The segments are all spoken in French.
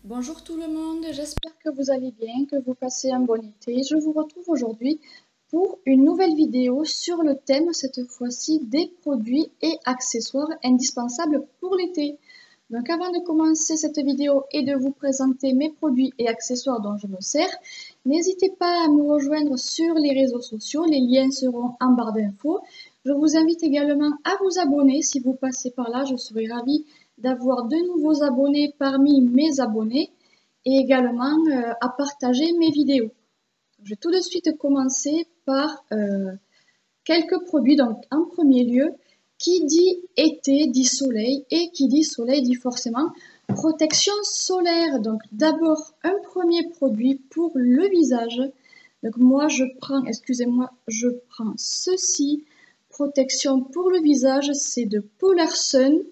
Bonjour tout le monde, j'espère que vous allez bien, que vous passez un bon été. Je vous retrouve aujourd'hui pour une nouvelle vidéo sur le thème, cette fois-ci, des produits et accessoires indispensables pour l'été. Donc avant de commencer cette vidéo et de vous présenter mes produits et accessoires dont je me sers, n'hésitez pas à me rejoindre sur les réseaux sociaux, les liens seront en barre d'infos. Je vous invite également à vous abonner si vous passez par là, je serai ravie d'avoir de nouveaux abonnés parmi mes abonnés et également à partager mes vidéos. Je vais tout de suite commencer par quelques produits. Donc en premier lieu, qui dit été dit soleil et qui dit soleil dit forcément protection solaire. Donc d'abord un premier produit pour le visage. Donc moi je prends, excusez-moi, je prends ceci, protection pour le visage, c'est de Polar Sun.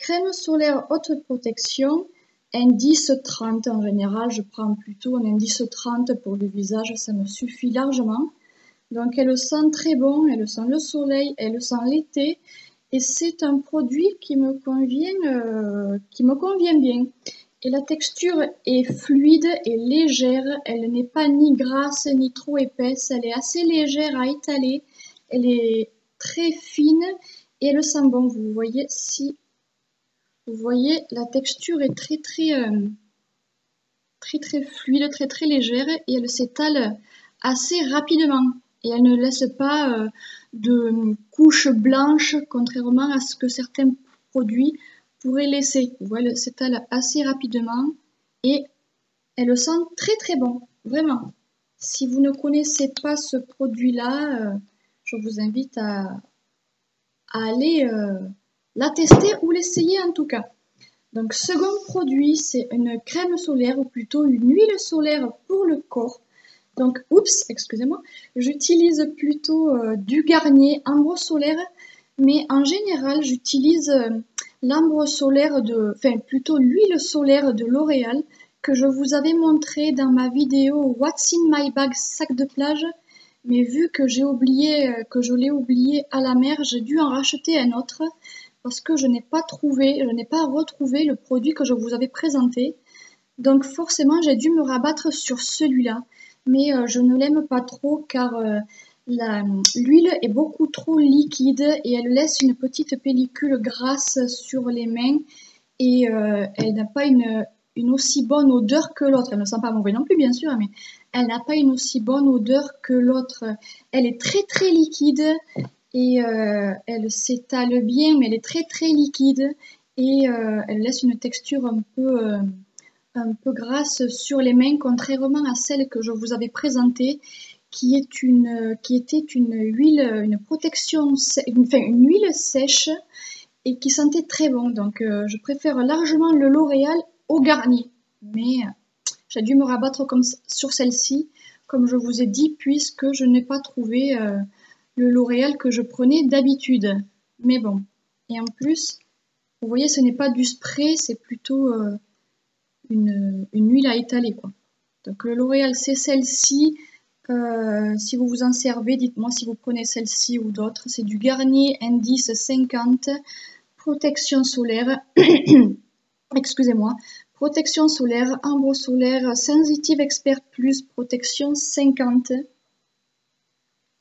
Crème solaire haute protection, indice 30 en général, je prends plutôt un indice 30 pour le visage, ça me suffit largement. Donc elle sent très bon, elle sent le soleil, elle sent l'été et c'est un produit qui me convient bien. Et la texture est fluide et légère, elle n'est pas ni grasse ni trop épaisse, elle est assez légère à étaler, elle est très fine et elle sent bon. Vous voyez, si vous voyez, la texture est très fluide, très légère et elle s'étale assez rapidement. Et elle ne laisse pas de couche blanche, contrairement à ce que certains produits pourraient laisser. Vous voyez, elle s'étale assez rapidement et elle sent très bon, vraiment. Si vous ne connaissez pas ce produit-là, je vous invite à aller la tester ou l'essayer en tout cas. Donc second produit, c'est une crème solaire ou plutôt une huile solaire pour le corps. Donc excusez-moi, j'utilise plutôt du Garnier Ambre Solaire, mais en général j'utilise l'ambre solaire plutôt l'huile solaire de L'Oréal que je vous avais montré dans ma vidéo What's in my bag sac de plage. Mais vu que je l'ai oublié à la mer, j'ai dû en racheter un autre parce que je n'ai pas retrouvé le produit que je vous avais présenté. Donc forcément, j'ai dû me rabattre sur celui-là. Mais je ne l'aime pas trop car l'huile est beaucoup trop liquide et elle laisse une petite pellicule grasse sur les mains et elle n'a pas une aussi bonne odeur que l'autre. Elle ne sent pas mauvais non plus, bien sûr, mais elle n'a pas une aussi bonne odeur que l'autre. Elle est très liquide et elle s'étale bien, mais elle est très liquide et elle laisse une texture un peu grasse sur les mains, contrairement à celle que je vous avais présentée, qui était une huile sèche et qui sentait très bon. Donc je préfère largement le L'Oréal au Garnier. Mais j'ai dû me rabattre sur celle-ci, comme je vous ai dit, puisque je n'ai pas trouvé le L'Oréal que je prenais d'habitude. Mais bon. Et en plus, vous voyez, ce n'est pas du spray, c'est plutôt une huile à étaler, quoi. Donc le L'Oréal, c'est celle-ci. Si vous vous en servez, dites-moi si vous prenez celle-ci ou d'autres. C'est du Garnier Indice 50. Protection solaire. Excusez-moi. Protection solaire, ambre solaire, Sensitive Expert Plus, protection 50.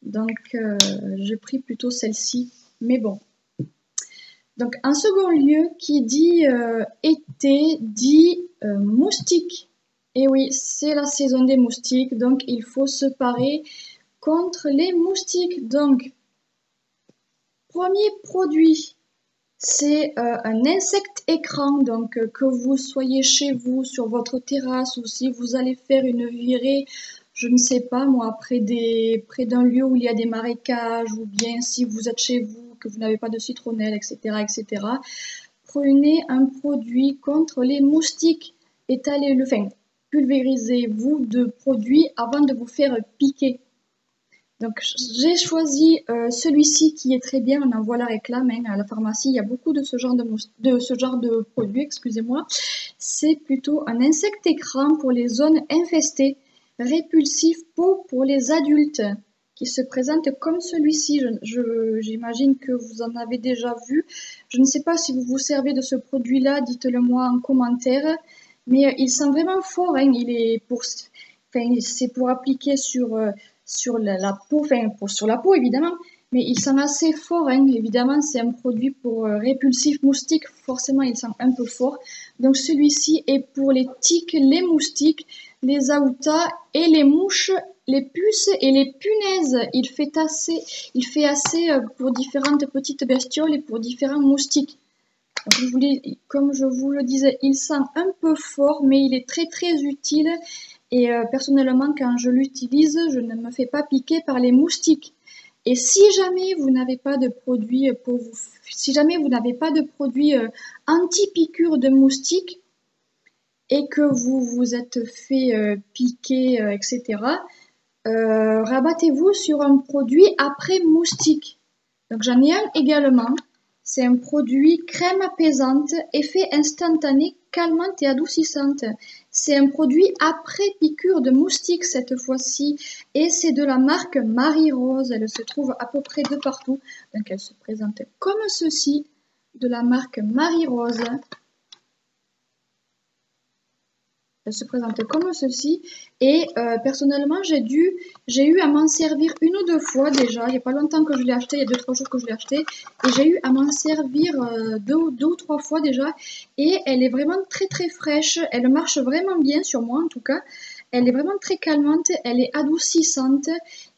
Donc j'ai pris plutôt celle-ci, mais bon. Donc en second lieu, qui dit été, dit moustique. Et oui, c'est la saison des moustiques, donc il faut se parer contre les moustiques. Donc, premier produit, c'est un insecte écran, donc que vous soyez chez vous, sur votre terrasse, ou si vous allez faire une virée, je ne sais pas moi, près d'un lieu où il y a des marécages, ou bien si vous êtes chez vous, que vous n'avez pas de citronnelle, etc. Prenez un produit contre les moustiques, pulvérisez-vous de produits avant de vous faire piquer. Donc j'ai choisi celui-ci qui est très bien, on en voit la réclame à la pharmacie, il y a beaucoup de ce genre de produits, excusez-moi. C'est plutôt un insecte écran pour les zones infestées, répulsif peau pour les adultes, qui se présente comme celui-ci. J'imagine que vous en avez déjà vu. Je ne sais pas si vous vous servez de ce produit-là, dites-le moi en commentaire. Mais il sent vraiment fort, hein. Il est pour, enfin, c'est pour appliquer sur la peau, enfin, sur la peau évidemment, mais il sent assez fort, hein. Évidemment, c'est un produit pour répulsif moustique, forcément il sent un peu fort. Donc celui-ci est pour les tiques, les moustiques, les aoutas et les mouches, les puces et les punaises. Il fait assez pour différentes petites bestioles et pour différents moustiques. Comme je vous le disais, il sent un peu fort, mais il est très très utile. Et personnellement, quand je l'utilise, je ne me fais pas piquer par les moustiques. Et si jamais vous n'avez pas de produit si jamais vous n'avez pas de produit anti-piqûre de moustiques et que vous vous êtes fait piquer, etc., rabattez-vous sur un produit après moustique. Donc j'en ai un également. C'est un produit crème apaisante, effet instantané, calmante et adoucissante. C'est un produit après piqûre de moustique cette fois-ci. Et c'est de la marque Marie Rose. Elle se trouve à peu près de partout. Donc elle se présente comme ceci, de la marque Marie Rose. Elle se présente comme ceci et personnellement j'ai eu à m'en servir une ou deux fois déjà, il n'y a pas longtemps que je l'ai acheté, il y a 2-3 jours que je l'ai acheté et j'ai eu à m'en servir deux ou trois fois déjà et elle est vraiment très très fraîche, elle marche vraiment bien sur moi en tout cas, elle est vraiment très calmante, elle est adoucissante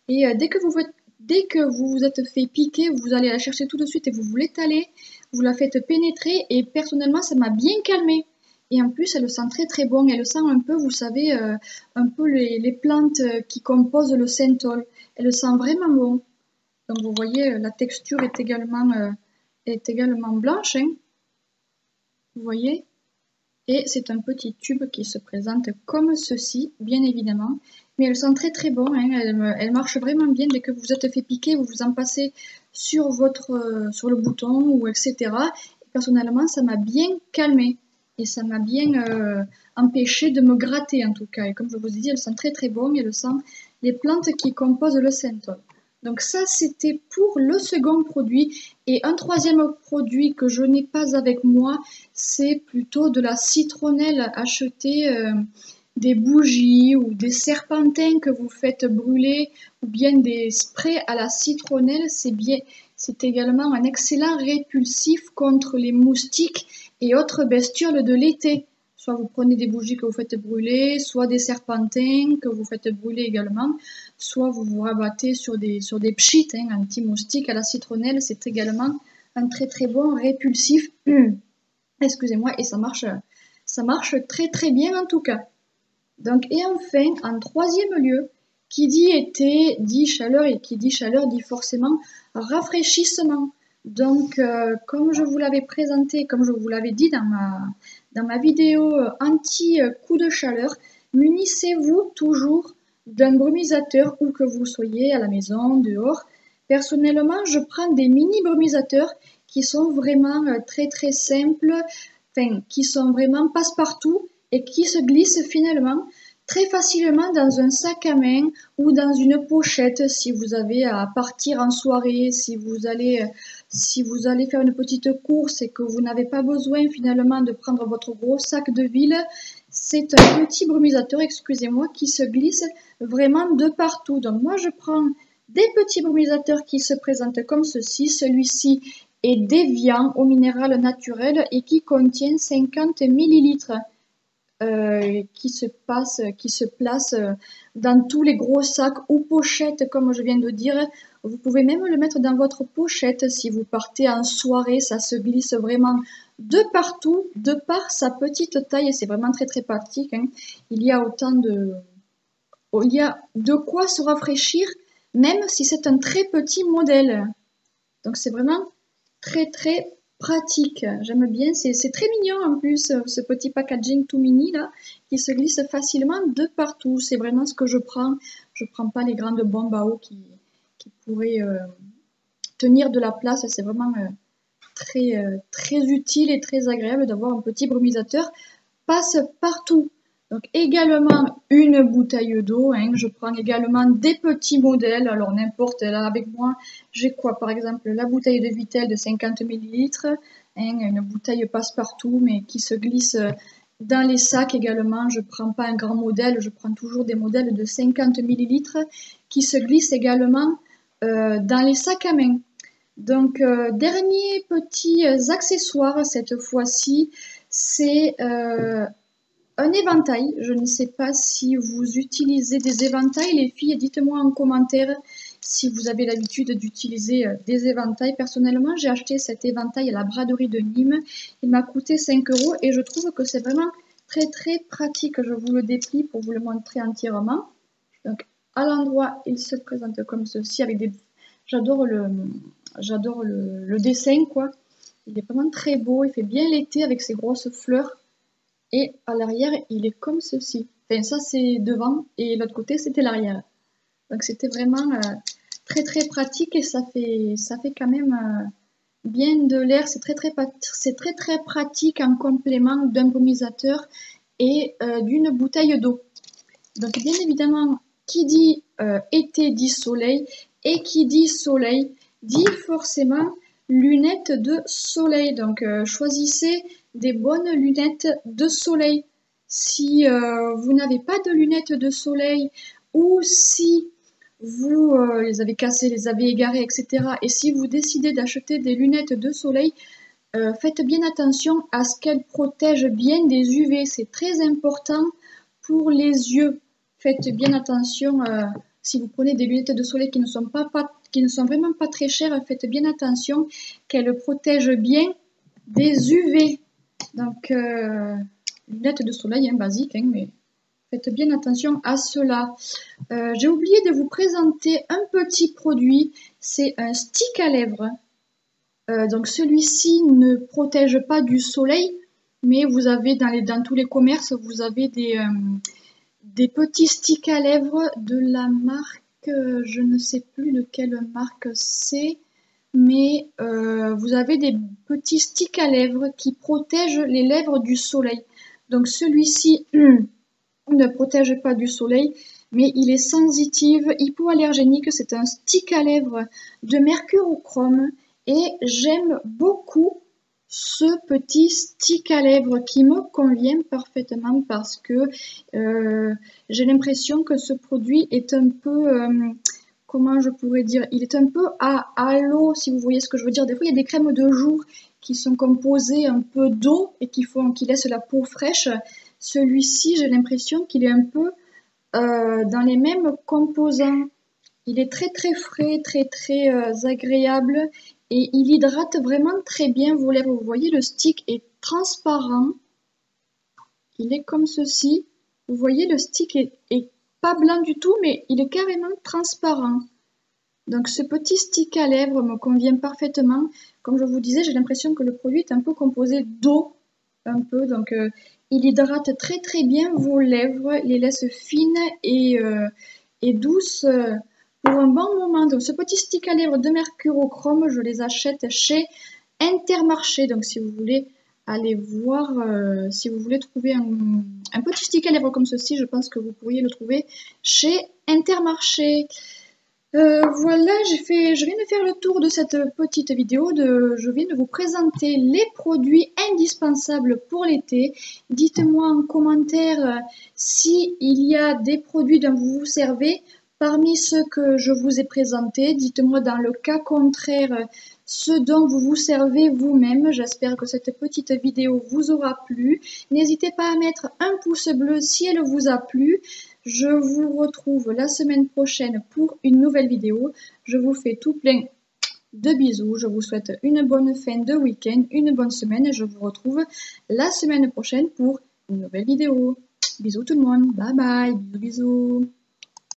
et dès que vous vous êtes fait piquer, vous allez la chercher tout de suite et vous l'étalez, vous la faites pénétrer et personnellement ça m'a bien calmé. Et en plus, elle sent très très bon. Elle sent un peu, vous savez, un peu les plantes qui composent le synthol. Elle sent vraiment bon. Donc vous voyez, la texture est également blanche. Hein, vous voyez? Et c'est un petit tube qui se présente comme ceci, bien évidemment. Mais elle sent très très bon. Hein, elle marche vraiment bien. Dès que vous êtes fait piquer, vous vous en passez sur sur le bouton ou etc. Et personnellement, ça m'a bien calmé. Et ça m'a bien empêché de me gratter en tout cas. Et comme je vous ai dit, elle sent très très bon et elle sent les plantes qui composent le synthol. Donc ça, c'était pour le second produit. Et un troisième produit que je n'ai pas avec moi, c'est plutôt de la citronnelle. Acheter des bougies ou des serpentins que vous faites brûler ou bien des sprays à la citronnelle, c'est également un excellent répulsif contre les moustiques et autres bestioles de l'été. Soit vous prenez des bougies que vous faites brûler, soit des serpentins que vous faites brûler également, soit vous vous rabattez sur des pchites anti-moustiques à la citronnelle. C'est également un très très bon répulsif. Excusez-moi, et ça marche très très bien en tout cas. Donc, et enfin, en troisième lieu, qui dit été dit chaleur et qui dit chaleur dit forcément rafraîchissement. Donc, comme je vous l'avais présenté, comme je vous l'avais dit dans ma vidéo anti-coup de chaleur, munissez-vous toujours d'un brumisateur où que vous soyez à la maison, dehors. Personnellement, je prends des mini brumisateurs qui sont vraiment très très simples, enfin, qui sont vraiment passe-partout et qui se glissent finalement très facilement dans un sac à main ou dans une pochette si vous avez à partir en soirée, si vous allez faire une petite course et que vous n'avez pas besoin finalement de prendre votre gros sac de ville. C'est un petit brumisateur, excusez-moi, qui se glisse vraiment de partout. Donc moi je prends des petits brumisateurs qui se présentent comme ceci. Celui-ci est déviant au minéral naturel et qui contient 50 millilitres. Qui se place dans tous les gros sacs ou pochettes, comme je viens de dire. Vous pouvez même le mettre dans votre pochette si vous partez en soirée. Ça se glisse vraiment de partout, de par sa petite taille. Et c'est vraiment très très pratique. Hein. Il y a de quoi se rafraîchir, même si c'est un très petit modèle. Donc c'est vraiment très très pratique. J'aime bien, c'est très mignon en plus, ce petit packaging tout mini là, qui se glisse facilement de partout. C'est vraiment ce que je prends. Je prends pas les grandes bombes à eau qui pourraient tenir de la place. C'est vraiment très utile et très agréable d'avoir un petit brumisateur passe-partout. Donc également une bouteille d'eau, hein. Je prends également des petits modèles, alors n'importe, là avec moi, j'ai quoi par exemple la bouteille de Vittel de 50 ml, hein, une bouteille passe-partout mais qui se glisse Dans les sacs également, je ne prends pas un grand modèle, je prends toujours des modèles de 50 ml qui se glissent également dans les sacs à main. Donc, dernier petits accessoires cette fois-ci, c'est un éventail. Je ne sais pas si vous utilisez des éventails, les filles, dites-moi en commentaire si vous avez l'habitude d'utiliser des éventails. Personnellement, j'ai acheté cet éventail à la braderie de Nîmes. Il m'a coûté 5 € et je trouve que c'est vraiment très pratique. Je vous le déplie pour vous le montrer entièrement. Donc, à l'endroit, il se présente comme ceci avec des... J'adore le dessin, quoi. Il est vraiment très beau, il fait bien l'été avec ses grosses fleurs. Et à l'arrière, il est comme ceci. Enfin, ça, c'est devant et l'autre côté, c'était l'arrière. Donc, c'était vraiment très pratique et ça fait quand même bien de l'air. C'est très pratique en complément d'un brumisateur et d'une bouteille d'eau. Donc, bien évidemment, qui dit été dit soleil et qui dit soleil dit forcément lunettes de soleil. Donc, choisissez des bonnes lunettes de soleil. Si vous n'avez pas de lunettes de soleil ou si vous les avez cassées, les avez égarées, etc. Et si vous décidez d'acheter des lunettes de soleil, faites bien attention à ce qu'elles protègent bien des UV. C'est très important pour les yeux. Faites bien attention si vous prenez des lunettes de soleil qui ne sont vraiment pas très chères, faites bien attention qu'elles protègent bien des UV. Donc, lunettes de soleil, basique, mais faites bien attention à cela. J'ai oublié de vous présenter un petit produit, c'est un stick à lèvres. Donc celui-ci ne protège pas du soleil, mais vous avez dans tous les commerces, vous avez des petits sticks à lèvres de la marque, je ne sais plus de quelle marque c'est, mais vous avez des petits sticks à lèvres qui protègent les lèvres du soleil. Donc celui-ci ne protège pas du soleil, mais il est sensitif, hypoallergénique. C'est un stick à lèvres de mercurochrome et j'aime beaucoup ce petit stick à lèvres qui me convient parfaitement parce que j'ai l'impression que ce produit est un peu... comment je pourrais dire, il est un peu à l'eau, si vous voyez ce que je veux dire. Des fois, il y a des crèmes de jour qui sont composées un peu d'eau et qui laissent la peau fraîche. Celui-ci, j'ai l'impression qu'il est un peu dans les mêmes composants. Il est très frais, très agréable et il hydrate vraiment très bien vos lèvres. Vous voyez, le stick est transparent. Il est comme ceci. Vous voyez, le stick est pas blanc du tout, mais il est carrément transparent. Donc ce petit stick à lèvres me convient parfaitement. Comme je vous disais, j'ai l'impression que le produit est un peu composé d'eau, un peu. Donc il hydrate très bien vos lèvres, les laisse fines et douces pour un bon moment. Donc ce petit stick à lèvres de mercurochrome, je les achète chez Intermarché. Donc si vous voulez aller voir, si vous voulez trouver un petit stick à lèvres comme ceci, je pense que vous pourriez le trouver chez Intermarché. Voilà, je viens de faire le tour de cette petite vidéo. Je viens de vous présenter les produits indispensables pour l'été. Dites-moi en commentaire s'il y a des produits dont vous vous servez parmi ceux que je vous ai présentés. Dites-moi dans le cas contraire ce dont vous vous servez vous-même. J'espère que cette petite vidéo vous aura plu. N'hésitez pas à mettre un pouce bleu si elle vous a plu. Je vous retrouve la semaine prochaine pour une nouvelle vidéo. Je vous fais tout plein de bisous. Je vous souhaite une bonne fin de week-end, une bonne semaine et je vous retrouve la semaine prochaine pour une nouvelle vidéo. Bisous tout le monde. Bye bye. Bisous.